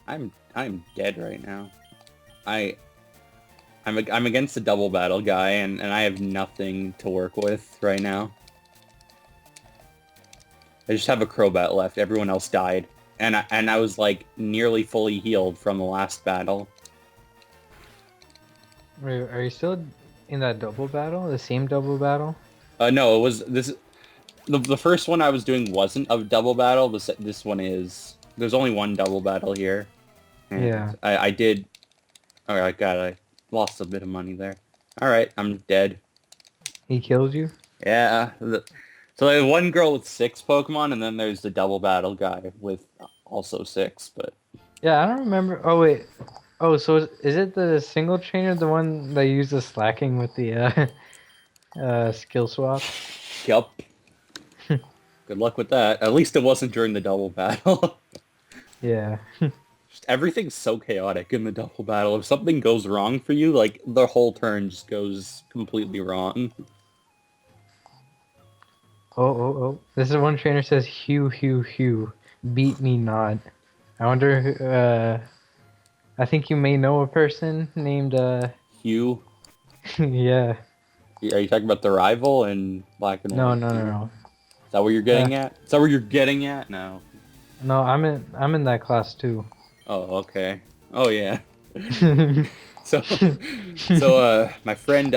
I'm dead right now. I I'm against the double battle guy, and I have nothing to work with right now. I just have a Crobat left. Everyone else died, and I was like nearly fully healed from the last battle. Wait, are you still in that double battle? The same double battle? No, it was this. The first one I was doing wasn't a double battle. This one is. There's only one double battle here, and Yeah. I did. All right, God, I lost a bit of money there. All right, I'm dead. He killed you? Yeah. So there's one girl with 6 Pokemon, and then there's the double battle guy with also 6. But Yeah, I don't remember. Oh, wait. Oh, so is it the single trainer, the one that used the slacking with the skill swap? yup. Good luck with that. At least it wasn't during the double battle. Yeah. Just everything's so chaotic in the double battle. If something goes wrong for you, like the whole turn just goes completely wrong. Oh, oh, oh. This is one trainer says, Hugh, Hugh, Hugh. Beat me not. I wonder I think you may know a person named, Hugh, yeah. are you talking about the rival in Black and No, White? no, no, Hugh? no. Is that what you're Uh, getting at? Is that what you're getting at? No. no, I'm in that class too. Oh, okay. Oh, yeah. So, my friend,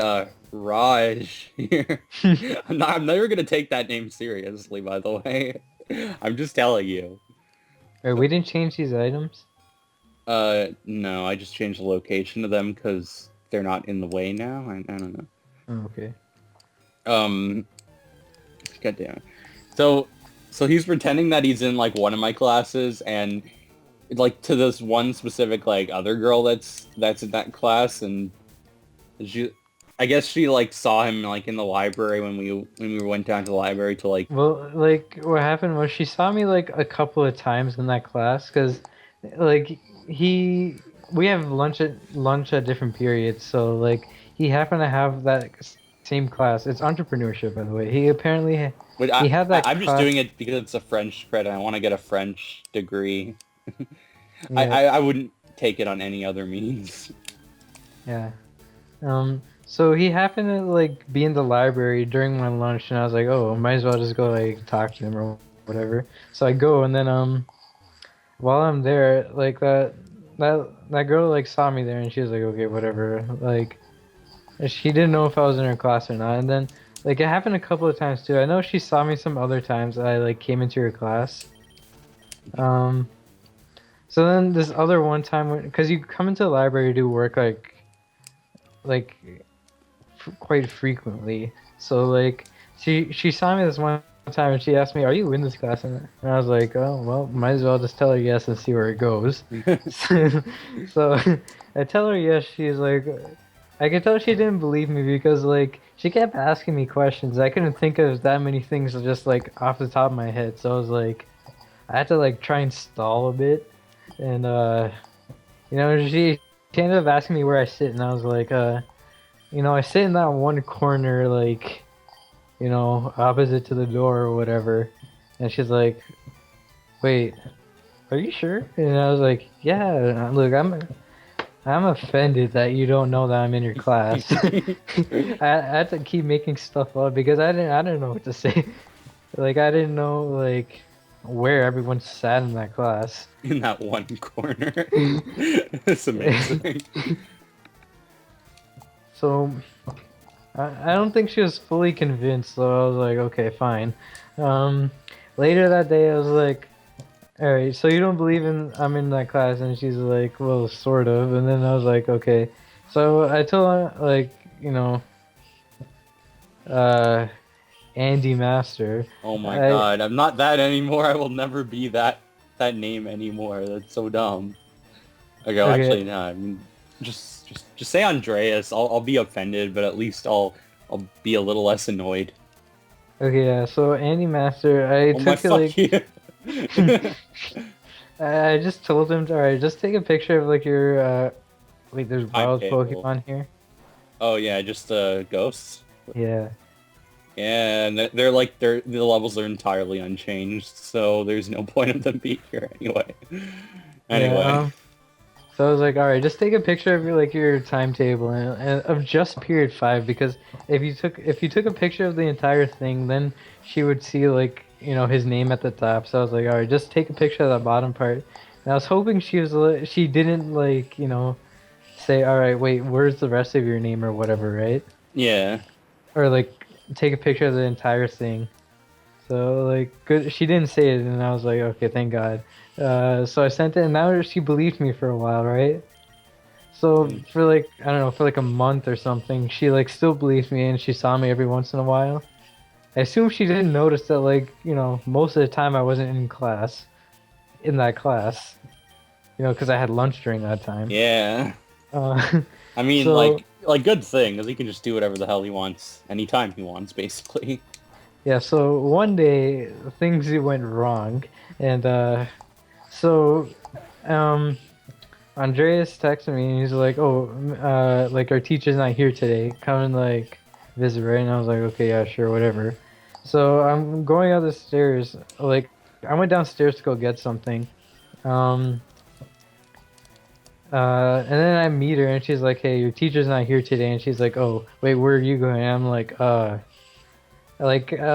Raj here. I'm never gonna take that name seriously, by the way. I'm just telling you. Wait, we didn't change these items? No, I just changed the location of them because they're not in the way now. I don't know. Oh, okay. Um, God damn it. So, so he's pretending that he's in like one of my classes, and like to this one specific like other girl that's in that class, and she, I guess she like saw him like in the library when we went down to the library to like. Well, like what happened was she saw me like a couple of times in that class because, like he we have lunch at different periods, so like he happened to have that same class. It's entrepreneurship, by the way. He apparently But he had that I'm just class. doing it because it's a French credit. I want to get a French degree. Yeah, I wouldn't take it on any other means. yeah. So he happened to like be in the library during my lunch, and I was like, oh, might as well just go like talk to him or whatever. So I go, and then while I'm there, like that girl like saw me there, and she was like, okay, whatever. Like she didn't know if I was in her class or not. And then like it happened a couple of times too. I know she saw me some other times. I like came into her class. Um. So then this other one time, because you come into the library to do work like quite frequently. So like she saw me this one time and she asked me, "Are you in this class?" And I was like, "Oh well, might as well just tell her yes and see where it goes." So I tell her yes. She's like, I could tell she didn't believe me because like she kept asking me questions. I couldn't think of that many things just like off the top of my head. So I was like, I had to like try and stall a bit, and she ended up asking me where I sit, and I was like, I sit in that one corner, like, opposite to the door or whatever. And she's like, "Wait, are you sure?" And I was like, "Yeah. Look, I'm offended that you don't know that I'm in your class." I had to keep making stuff up because I didn't know what to say. Like I didn't know like where everyone sat in that class. In that one corner. It's amazing. So I don't think she was fully convinced, so I was like, okay, fine. Um, Later that day, I was like, all right, so you don't believe in I'm in that class? And she's like, well, sort of. And then I was like, okay. So I told her, like, uh, Andy Master. Oh my I god, I'm not that anymore. I will never be that name anymore. That's so dumb. Okay, well, actually, okay, no. I mean, just say Andreas. I'll be offended, but at least I'll be a little less annoyed. okay, yeah. So Andy Master, I Oh my took it fuck like. you. I just told him, all right, just take a picture of like your wait, there's wild Timetable. Pokemon here. Oh yeah, just ghosts. Yeah. Yeah, and they're like the levels are entirely unchanged, so there's no point of them being here anyway. Yeah. Anyway. So I was like, all right, just take a picture of your timetable and of just period 5 because if you took a picture of the entire thing, then she would see his name at the top. So I was like, all right, just take a picture of that bottom part. And I was hoping she didn't say, all right, wait, where's the rest of your name or whatever, right? Yeah. Or take a picture of the entire thing. So good, she didn't say it, and I was like, okay, thank God. So I sent it, and now she believed me for a while, right? So for I don't know, for a month or something, she still believed me, and she saw me every once in a while. I assume she didn't notice that most of the time I wasn't in that class, because I had lunch during that time. Yeah. Uh, I mean, so like good thing, because he can just do whatever the hell he wants, anytime he wants, basically. yeah, so one day things went wrong, and so um. Andreas texted me and he's like, "Oh, our teacher's not here today. Come and visit, right?" And I was like, "Okay, yeah, sure, whatever." So I'm going up the stairs. I went downstairs to go get something. Um, and then I meet her and she's like, "Hey, your teacher's not here today." And she's like, "Oh, wait, where are you going?" And I'm I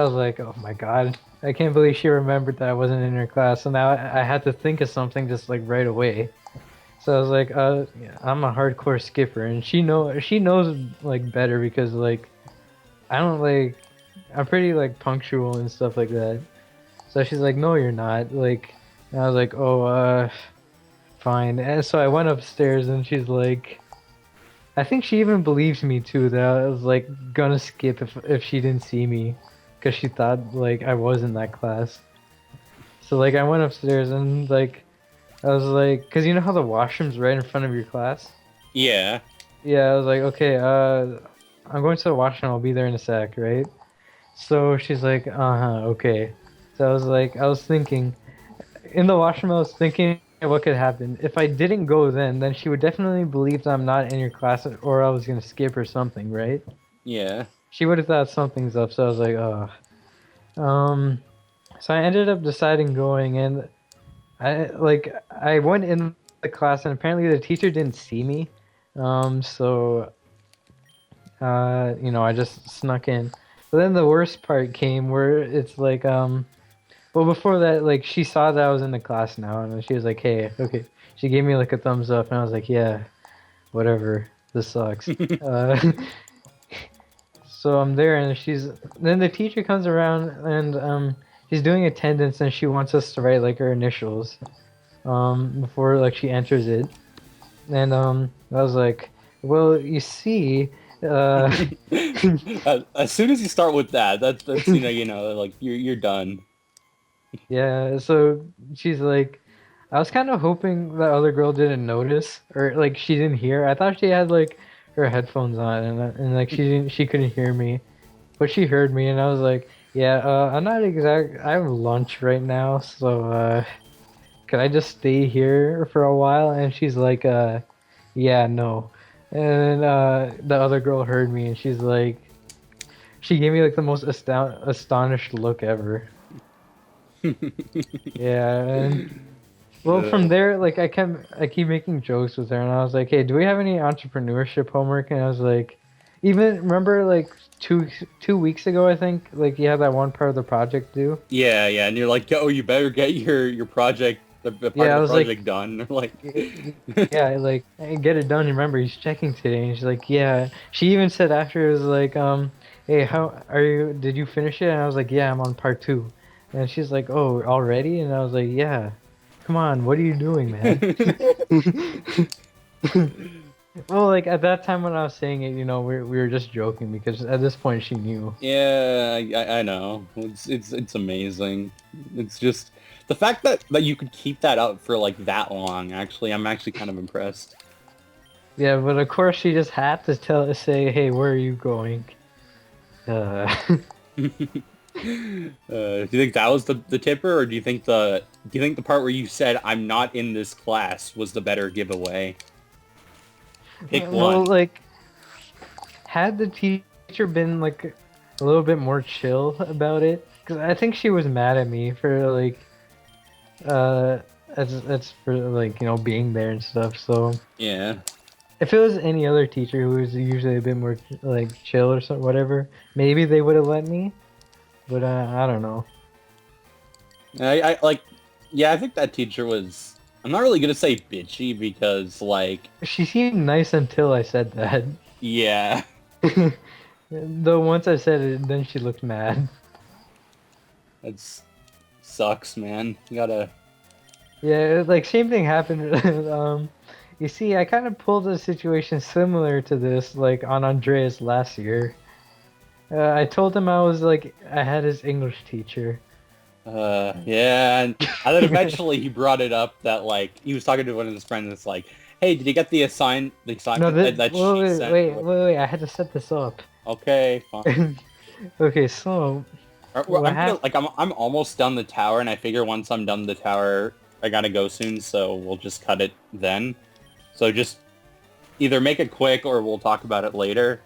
was like, "Oh my God, I can't believe she remembered that I wasn't in her class." So now I had to think of something just right away. So I was like, yeah, I'm a hardcore skipper, and she knows better because I don't I'm pretty punctual and stuff like that. So she's like, no, you're not. And I was like, oh, fine. And so I went upstairs, and she's like, I think she even believes me too that I was gonna skip if she didn't see me, because she thought I was in that class. So I went upstairs and I was like, because you know how the washroom's right in front of your class? Yeah. Yeah, I was like, okay, I'm going to the washroom. I'll be there in a sec, right? So she's like, uh-huh, okay. So I was thinking, in the washroom, I was thinking what could happen. If I didn't go then she would definitely believe that I'm not in your class or I was going to skip or something, right? Yeah. She would have thought something's up, so I was like, oh. So I ended up deciding going, and I went in the class, and apparently the teacher didn't see me. So I just snuck in. But then the worst part came where it's well, before that, she saw that I was in the class now, and she was like, "Hey, okay." She gave me a thumbs up, and I was like, "Yeah, whatever. This sucks." Uh, so I'm there, and then the teacher comes around, and she's doing attendance, and she wants us to write her initials before she enters it. And I was like, well, you see, uh, As soon as you start with that, that's like you're done. yeah. So she's like, I was kind of hoping the other girl didn't notice or she didn't hear. I thought she had her headphones on and she couldn't hear me, but she heard me and I was like, yeah, I'm not I have lunch right now, so can I just stay here for a while? And she's like, yeah, no. And then the other girl heard me and she gave me the most astonished look ever. Yeah, and well, from there, I keep making jokes with her, and I was like, "Hey, do we have any entrepreneurship homework?" And I was like, even remember two weeks ago, I think you had that one part of the project due. Yeah, yeah, and you're like, oh, you better get your project, the part Yeah, of I the was like, project done. Like, yeah, "Hey, get it done. Remember, he's checking today." And she's like, "Yeah." She even said after it was "Hey, how are you? Did you finish it?" And I was like, "Yeah, I'm on part 2." And she's like, "Oh, already?" And I was like, "Yeah. Come on, what are you doing, man?" Well, at that time when I was saying it, we were just joking because at this point she knew. yeah, I know. It's amazing. It's just the fact that you could keep that up for that long. Actually, I'm actually kind of impressed. Yeah, but of course she just had to say, "Hey, where are you going?" Uh, Do you think that was the tipper, or do you think the part where you said I'm not in this class was the better giveaway? Pick well, one. had the teacher been a little bit more chill about it, because I think she was mad at me for uh That's for like being there and stuff. So Yeah. if it was any other teacher who was usually a bit more like chill or something, whatever, maybe they would have let me. But I don't know. I like, yeah, I think that teacher was, I'm not really gonna say bitchy because like, She seemed nice until I said that. yeah, Though once I said it, then she looked mad. that's sucks, man. You gotta, Yeah, like same thing happened. You see, I kind of pulled a situation similar to this, like on Andreas last year. I told him I was like I had his English teacher. yeah, and then eventually he brought it up that like, he was talking to one of his friends, and it's like, hey, did you get the No, assignment that she sent? wait, I had to set this up. Okay, fine. Okay, so what I'm gonna, happened? like, I'm almost done the tower, and I figure once I'm done the tower, I gotta go soon, so we'll just cut it then. So just either make it quick or we'll talk about it later.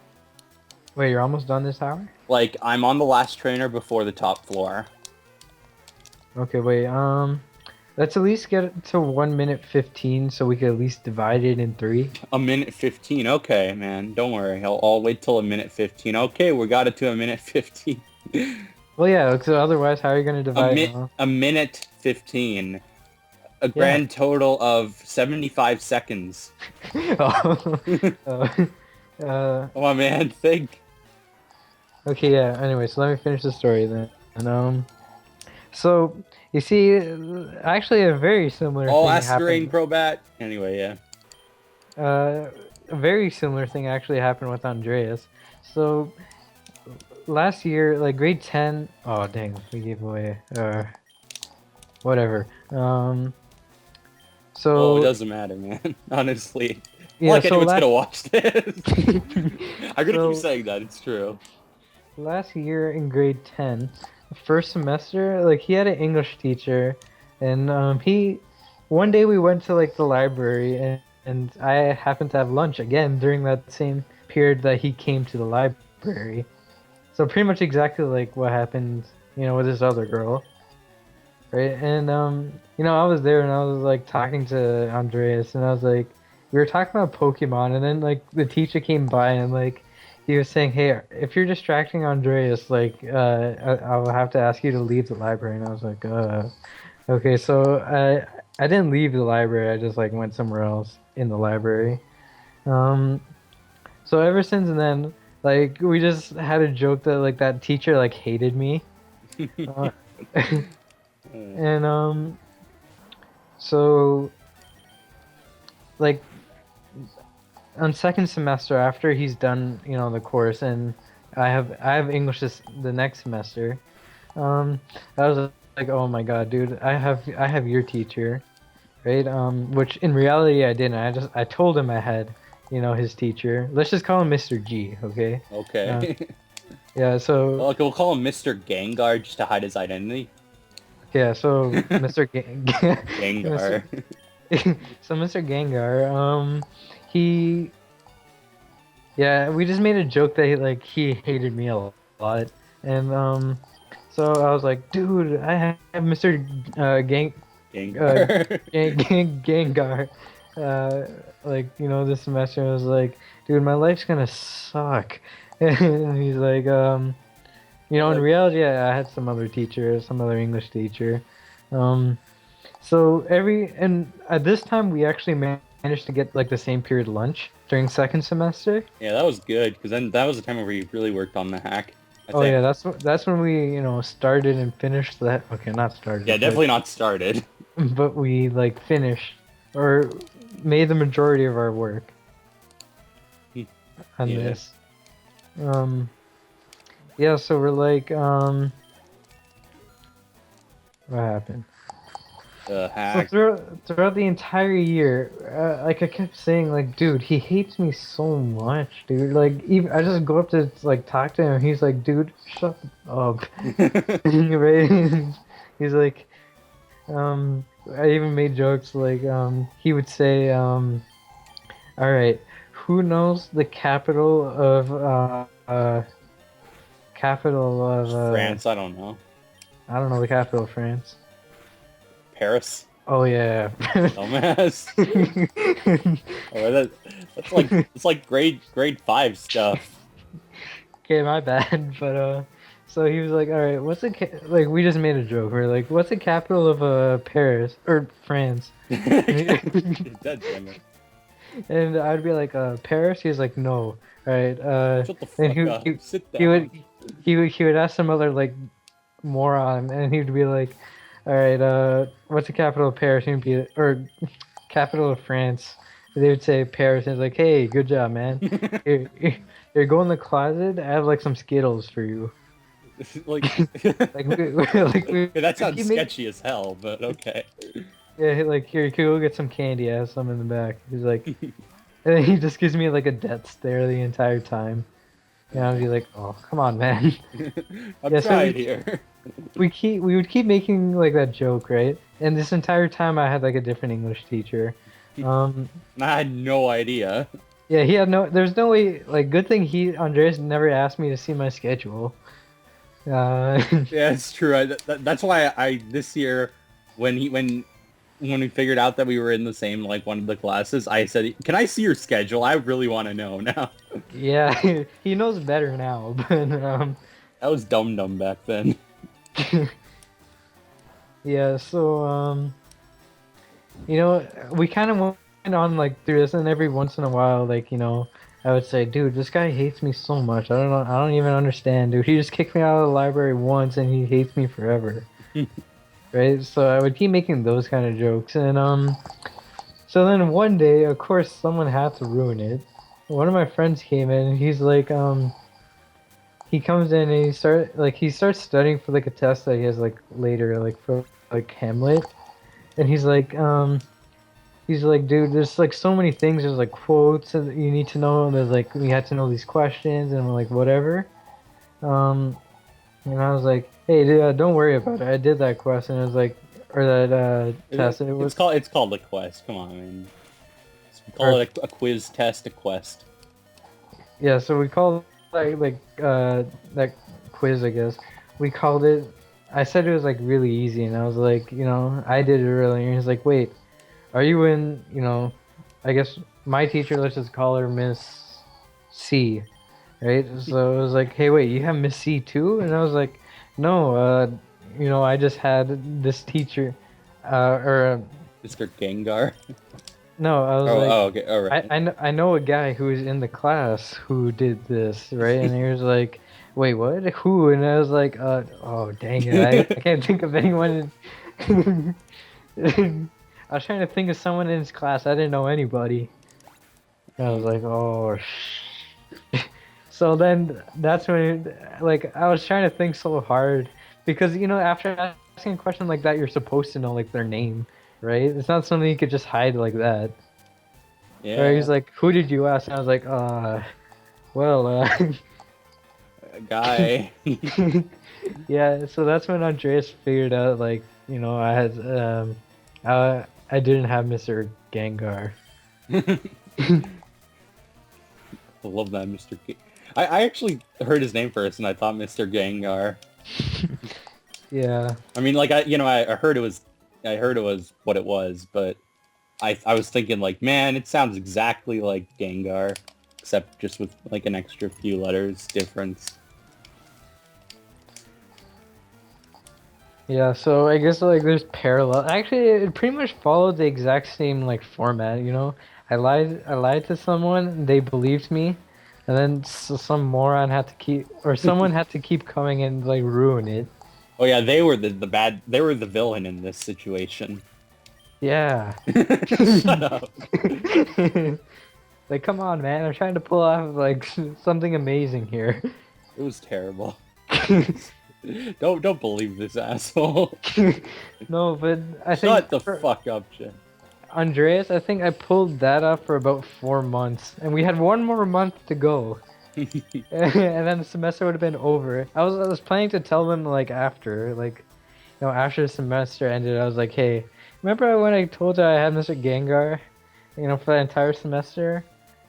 Wait, you're almost done this hour? Like, I'm on the last trainer before the top floor. Okay, wait. Let's at least get it to 1 minute 15, so we can at least divide it in three. A minute 15. Okay, man. Don't worry. I'll wait till a minute 15. Okay, we got it to a minute 15. Well, yeah, because otherwise, how are you gonna divide it? Huh? A minute 15. A Yeah. grand total of 75 seconds. Oh, Come on, man. Think. okay, yeah. Anyway, so let me finish the story then. And so you see, actually, a very similar All thing Asterane happened. Crobat. Anyway, yeah. A very similar thing actually happened with Andreas. So last year, like grade 10. Oh, dang, we gave away. Whatever. Oh, it So doesn't matter, man. Honestly. Not yeah. like So anyone's last. gonna watch this. I'm gonna keep So saying that. It's true. last year in grade 10, first semester, like he had an English teacher, and he one day we went to like the library, and I happened to have lunch again during that same period that he came to the library. So pretty much exactly like what happened, with this other girl, right? And I was there and I was like talking to Andreas, and I was like, we were talking about Pokemon, and then like the teacher came by and like he was saying, hey, if you're distracting Andreas, like I'll have to ask you to leave the library. And I was like, okay. So I didn't leave the library. I just like went somewhere else in the library. Um, so ever since then, like we just had a joke that like that teacher like hated me. Uh, and so like on second semester after he's done, the course, and I have English the next semester. I was like, oh my god, dude, I have your teacher, right? Which in reality I didn't. I told him I had, his teacher. Let's just call him Mr. G, okay? Uh, Okay. yeah. Well, So like, we'll call him Mr. Gengar just to hide his identity. yeah. So Mr. Mr. Gengar. So Mr. Gengar, he yeah, we just made a joke that he hated me a lot, and so I was like, dude, I have Mr. Uh, Gengar. Gengar, like this semester. I was like, dude, my life's gonna suck, and he's like, in Like, reality, I had some other teacher, some other English teacher, um, so and at this time we actually managed to get like the same period lunch during second semester. yeah, that was good, because then that was the time where we really worked on the hack, I Oh think. yeah, that's when we started and finished that. Okay, not Yeah, started, but definitely not started. we like finished or made the majority of our work on Yeah. this. Um, yeah, so we're like, what happened? The So hack. throughout the entire year, like I kept saying, like, dude, he hates me so much, dude. Like, even I just go up to like talk to him. He's like, dude, shut up, right? He's like, I even made jokes like, he would say, all right, who knows the capital of France, I don't know. I don't know the capital of France. Paris? Oh yeah. Dumbass. Oh, that's like it's like grade 5 stuff. Okay, my bad. But so he was like, "All right, what's the like?" We just made a joke. We're like, "What's the capital of Paris or France?" And, God damn it. and I'd be like, Paris." He was like, "No." All right. Shut the Then fuck up. Sit he would down. he would ask some other like moron, and he'd be like, "All right, what's the capital of Paris?" He'd be or capital of France. They would say Paris, and it's like, "Hey, good job, man. Here, here, go in the closet. I have like some Skittles for you." Like, Like that we sounds keep making sketchy as hell, but okay. yeah, like here, you can go get some candy. I have some in the back. He's like, and then he just gives me like a death stare the entire time. And I'd be like, oh, come on, man. I'm Yeah, so trying here. we would keep making like that joke, right? And this entire time I had like a different English teacher. Um, And I had no idea. yeah, he had no. There's no way. Like, good thing Andreas never asked me to see my schedule. Uh, Yeah, it's true. That's why I this year when we figured out that we were in the same like one of the classes, I said, "Can I see your schedule? I really want to know now." yeah, he knows better now, but That was dumb back then. yeah. So you know, we kind of went on like through this, and every once in a while, like I would say, dude, this guy hates me so much. I don't know. I don't even understand, dude. He just kicked me out of the library once, and he hates me forever. Right? So I would keep making those kind of jokes, and so then one day, of course, someone had to ruin it. One of my friends came in, and he's like, he comes in and he starts studying for like a test that he has like later, like for like Hamlet, and he's like, dude, there's like so many things. There's like quotes that you need to know. And there's like we had to know these questions and like whatever. Um, and I was like, hey, dude, don't worry about it. I did that question. It was like, or that test. It was, It's called a quest. Come on, man. Call or it a quiz test, a quest. yeah. So we called that quiz, I guess. We called it. I said it was like really easy, and I was like, I did it earlier. And he's like, wait, are you in? I guess my teacher, let's just call her Miss C, right? So it was like, hey, wait, you have Miss C too? And I was like, no, I just had this teacher, or Mr. Gengar. no, I was like, Okay, all right. I know a guy who was in the class who did this, right? And he was like, wait, what? Who? And I was like, oh, dang it, I can't think of anyone. I was trying to think of someone in his class. I didn't know anybody. And I was like, oh, So then that's when, like, I was trying to think so hard because, after asking a question like that, you're supposed to know, like, their name, right? It's not something you could just hide like that. Or Yeah, he's like, who did you ask? And I was like, well, a guy. yeah. So that's when Andreas figured out, like, I didn't have Mr. Gengar. I love that, Mr. G. I actually heard his name first, and I thought Mr. Gengar. Yeah. I mean, like I heard I heard it was what it was, but I was thinking like, man, it sounds exactly like Gengar, except just with like an extra few letters difference. Yeah, so I guess like there's parallel. Actually, it pretty much followed the exact same like format, I lied to someone, they believed me, and then some moron had to keep, or someone had to keep coming and like ruin it. Oh yeah, they were they were the villain in this situation. Yeah. Shut up. Like, come on, man! I'm trying to pull off like something amazing here. It was terrible. Don't believe this asshole. No, but I Shut think the for fuck up, Jim. Andreas, I think I pulled that up for about 4 months, and we had one more month to go. And then the semester would have been over. I was planning to tell them like after, like, after the semester ended, I was like, hey, remember when I told you I had Mr. Gengar, for the entire semester?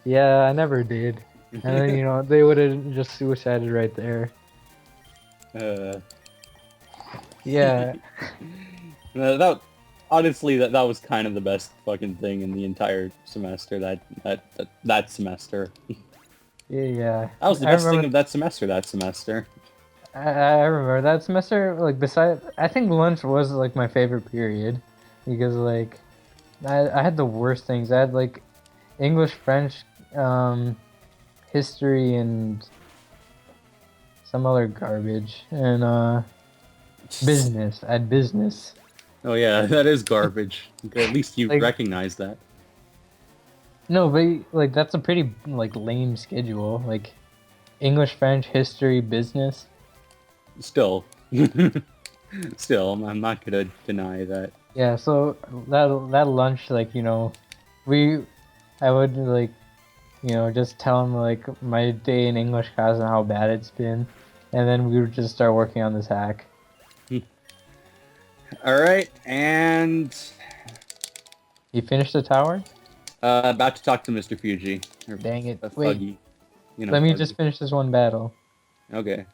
Yeah, I never did. And then, they would have just suicided right there. Uh, Yeah. that honestly, that was kind of the best fucking thing in the entire semester. That semester. Yeah, That was the I best thing remember. of that semester. That semester. I remember that semester. Like, beside, I think lunch was like my favorite period because like I had the worst things. I had like English, French, um, history, and some other garbage, and business. I had business. Oh yeah, that is garbage. At least you Like, recognize that. no, but like that's a pretty like lame schedule. Like English, French, history, business. Still, still, I'm not gonna deny that. Yeah, so that lunch, like, we I would like, just tell him like my day in English class and how bad it's been, and then we would just start working on this hack. All right, and You finished the tower? about to talk to Mr. Fuji or Dang it. Wait, Fuggy, let me just Fuggy. finish this one battle. Okay,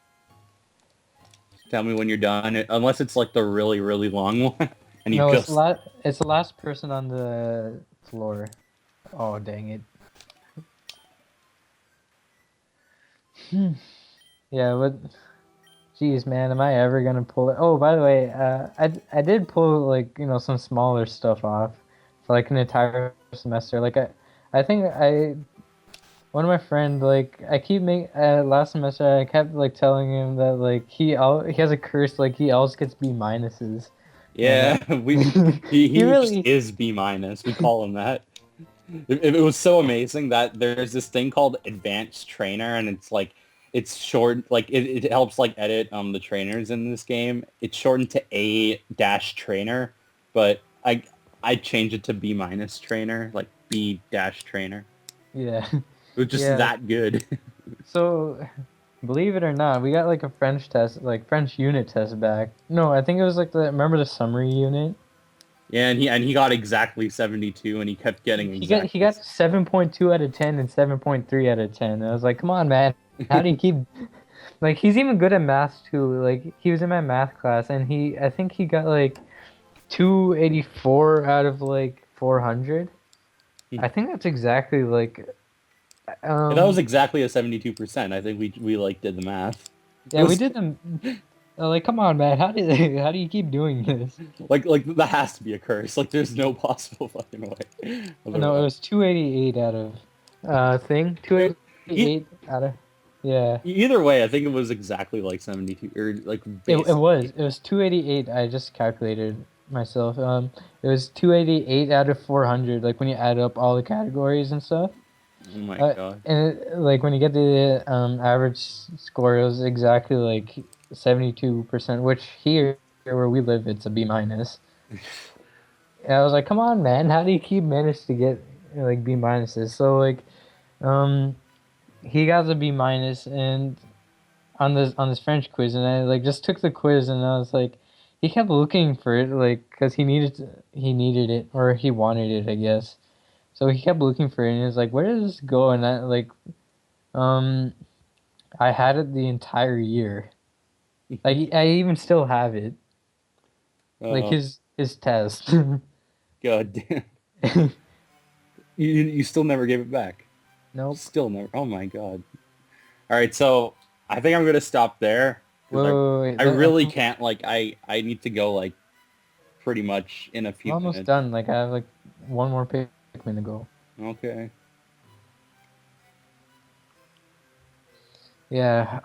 tell me when you're done. Unless it's like the really really long one, and you No, just it's the last person on the floor. Oh, dang it. Hmm. Yeah, but jeez, man, am I ever gonna pull it? Oh, by the way, I did pull like some smaller stuff off for like an entire semester. Like I think one of my friend like I keep make last semester I kept like telling him that like he has a curse like he always gets B minuses, and yeah. We he he just really is B minus. We call him that. It was so amazing that there's this thing called Advanced Trainer, and it's like it's short, like it helps like edit the trainers in this game. It's shortened to A dash trainer, but I changed it to B minus trainer, like B dash trainer. yeah It was just yeah. that good. So believe it or not, we got like a French test, like French unit test back. No, I think it was like the remember the summary unit. Yeah, and he got exactly 72, and he kept getting He exactly. got 7.2 out of 10 and 7.3 out of 10. I was like, come on, man. How do you keep like he's even good at math too. Like he was in my math class and I think he got like 284 out of like 400. I think that's exactly like Yeah, that was um exactly a 72%. I think we like did the math. It yeah, we was did them like come on, man. How do how do you keep doing this? like that has to be a curse. Like there's no possible fucking way. No, it Otherwise, was 288 out of thing. e- 288 out of yeah. either way, I think it was exactly like 72 or like It basically. was 288. I just calculated myself. It was 288 out of 400. Like when you add up all the categories and stuff. Oh my Uh, god. and like when you get the average score, it was exactly like 72%. Which here where we live, it's a B minus. And I was like, come on, man, how do you keep manage to get like B minuses? So like, um, he got a B minus, and on this French quiz, and I like just took the quiz, and I was like, he kept looking for it, like, cause he needed it, or he wanted it, I guess. So he kept looking for it, and he was like, where does this go? And um, I had it the entire year. Like, I even still have it, like Oh his test. god damn. You still never gave it back. Nope. Still never. Oh my god. All right, so I think I'm gonna stop there because Wait. I really can't like I need to go like pretty much in a I'm few almost minutes. done. Like, I have like one more Pikmin to go. Okay. Yeah,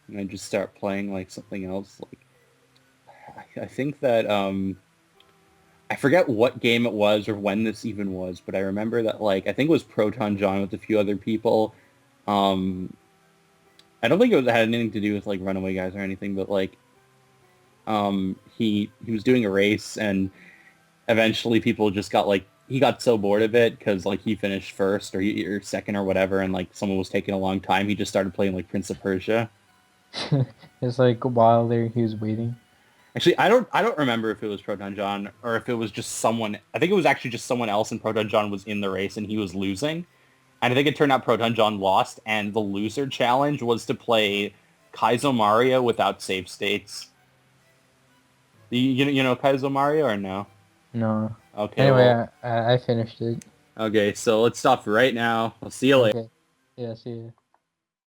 And I just start playing like something else. Like I think that I forget what game it was or when this even was, but I remember that like I think it was Proton John with a few other people. Um, I don't think had anything to do with like Runaway Guys or anything, but like he was doing a race and eventually people just got like he got so bored of it because like he finished first or second or whatever and like someone was taking a long time. He just started playing like Prince of Persia. it's like while there he was waiting. Actually, I don't remember if it was Proton John or if it was just someone. I think it was actually just someone else, and Proton John was in the race and he was losing. And I think it turned out Proton John lost, and the loser challenge was to play Kaizo Mario without save states. You know Kaizo Mario or no? No. Okay, Anyway, well, I finished it. okay, so let's stop right now. I'll see you later. Okay. Yeah, see ya.